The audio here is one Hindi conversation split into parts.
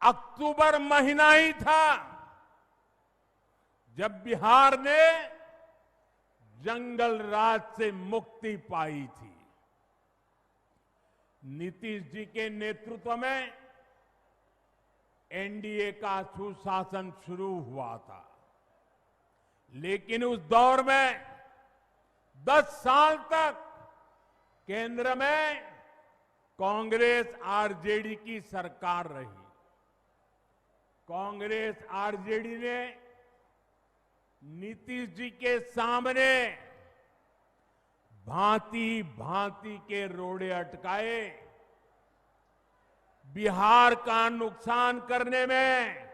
अक्टूबर महीना ही था जब बिहार ने जंगल राज से मुक्ति पाई थी। नीतीश जी के नेतृत्व में एनडीए का सुशासन शुरू हुआ था, लेकिन उस दौर में 10 साल तक केंद्र में कांग्रेस आरजेडी की सरकार रही। कांग्रेस आरजेडी ने नीतीश जी के सामने भांति भांति के रोड़े अटकाए। बिहार का नुकसान करने में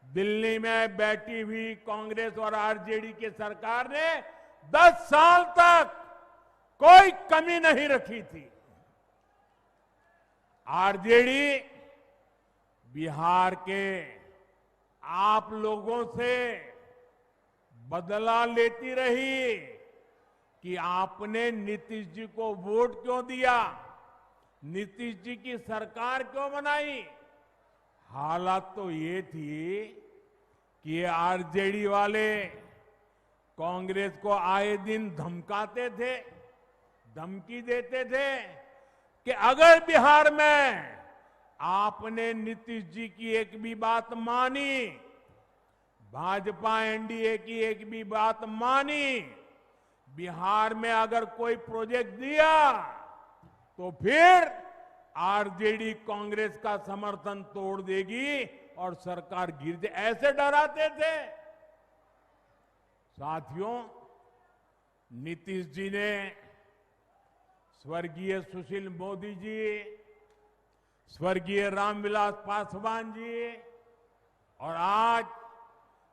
दिल्ली में बैठी हुई कांग्रेस और आरजेडी की सरकार ने 10 साल तक कोई कमी नहीं रखी थी। आरजेडी बिहार के आप लोगों से बदला लेती रही कि आपने नीतीश जी को वोट क्यों दिया, नीतीश जी की सरकार क्यों बनाई। हालात तो ये थी कि ये आरजेडी वाले कांग्रेस को आए दिन धमकाते थे, धमकी देते थे कि अगर बिहार में आपने नीतीश जी की एक भी बात मानी, भाजपा एनडीए की एक भी बात मानी, बिहार में अगर कोई प्रोजेक्ट दिया तो फिर आरजेडी कांग्रेस का समर्थन तोड़ देगी और सरकार गिर जाए, ऐसे डराते थे। साथियों, नीतीश जी ने स्वर्गीय सुशील मोदी जी, स्वर्गीय रामविलास पासवान जी और आज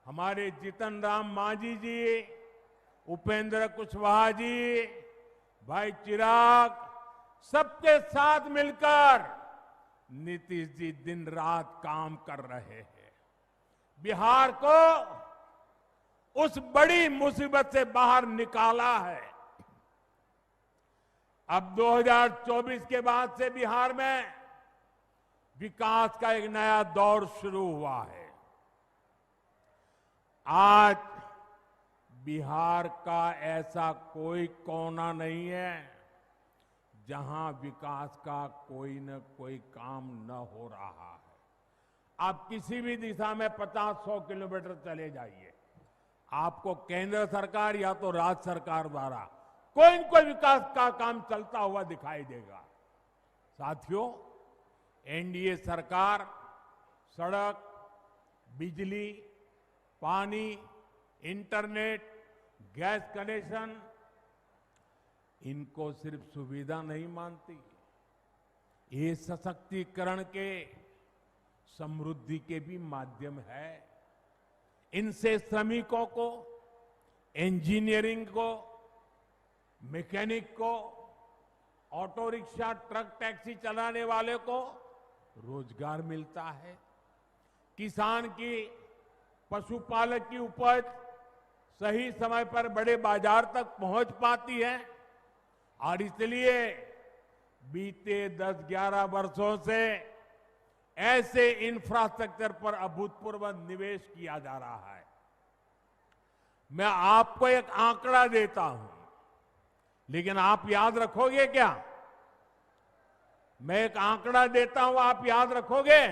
हमारे जीतन राम मांझी जी, उपेंद्र कुशवाहा जी, भाई चिराग, सबके साथ मिलकर नीतीश जी दिन रात काम कर रहे हैं। बिहार को उस बड़ी मुसीबत से बाहर निकाला है। अब 2024 के बाद से बिहार में विकास का एक नया दौर शुरू हुआ है। आज बिहार का ऐसा कोई कोना नहीं है जहां विकास का कोई न कोई काम न हो रहा है। आप किसी भी दिशा में 50-100 किलोमीटर चले जाइए, आपको केंद्र सरकार या तो राज्य सरकार द्वारा कोई न कोई विकास का काम चलता हुआ दिखाई देगा। साथियों, एनडीए सरकार सड़क, बिजली, पानी, इंटरनेट, गैस कनेक्शन, इनको सिर्फ सुविधा नहीं मानती, ये सशक्तिकरण के, समृद्धि के भी माध्यम है। इनसे श्रमिकों को, इंजीनियरिंग को, मैकेनिक को, ऑटो रिक्शा, ट्रक, टैक्सी चलाने वाले को रोजगार मिलता है। किसान की, पशुपालक की उपज सही समय पर बड़े बाजार तक पहुंच पाती है और इसलिए बीते 10-11 वर्षों से ऐसे इंफ्रास्ट्रक्चर पर अभूतपूर्व निवेश किया जा रहा है। मैं आपको एक आंकड़ा देता हूं, लेकिन आप याद रखोगे क्या? मैं एक आंकड़ा देता हूं, आप याद रखोगे?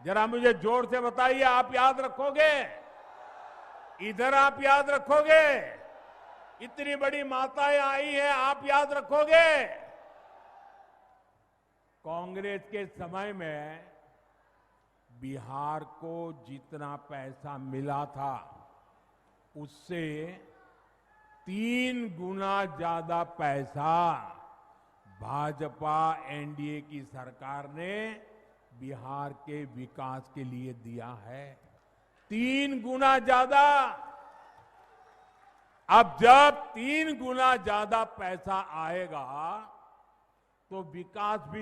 जरा मुझे जोर से बताइए, आप याद रखोगे? इधर आप याद रखोगे? इतनी बड़ी माताएं आई हैं, आप याद रखोगे? कांग्रेस के समय में बिहार को जितना पैसा मिला था उससे 3 गुना ज्यादा पैसा भाजपा एनडीए की सरकार ने बिहार के विकास के लिए दिया है। 3 गुना ज्यादा। अब जब 3 गुना ज्यादा पैसा आएगा तो विकास भी